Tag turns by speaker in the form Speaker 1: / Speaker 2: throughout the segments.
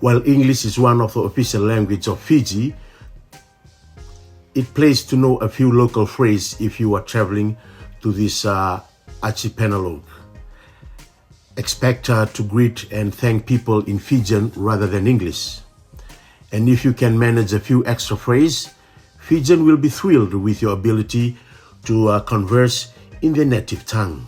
Speaker 1: While English is one of the official languages of Fiji, it pays to know a few local phrases if you are traveling to this archipelago. Expect to greet and thank people in Fijian rather than English. And if you can manage a few extra phrases, Fijian will be thrilled with your ability to converse in their native tongue.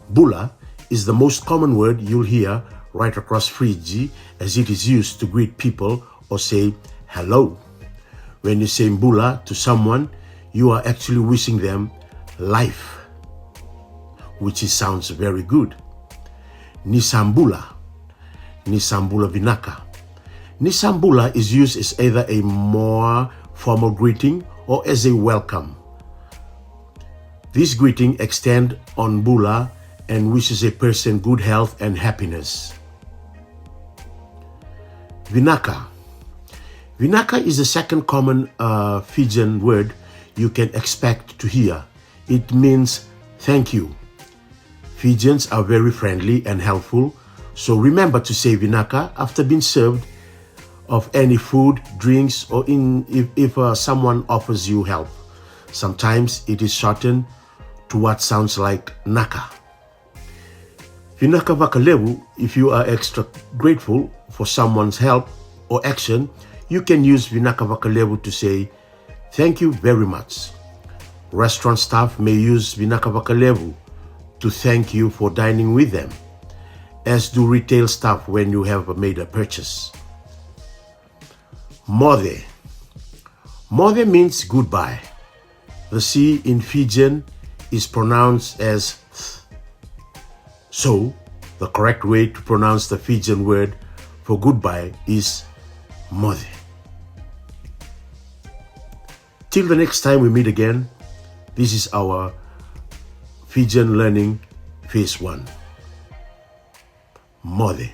Speaker 1: Bula is the most common word you'll hear right across Fiji, as it is used to greet people or say hello. When you say bula to someone, you are actually wishing them life, which sounds very good. Nisambula vinaka. Nisambula is used as either a more formal greeting or as a welcome. This greeting extends on bula and wishes a person good health and happiness. Vinaka. Vinaka is the second common Fijian word you can expect to hear. It means thank you. Fijians are very friendly and helpful, so remember to say vinaka after being served of any food, drinks, or if someone offers you help. Sometimes it is shortened to what sounds like naka. Vinaka vakalevu, if you are extra grateful for someone's help or action, you can use vinaka vakalevu to say thank you very much. Restaurant staff may use vinaka vakalevu to thank you for dining with them, as do retail staff when you have made a purchase. Mothe. Mothe means goodbye. The C in Fijian is pronounced as th. So, the correct way to pronounce the Fijian word for goodbye is mothe. Till the next time we meet again, this is our Fijian Learning Phase 1. Mothe.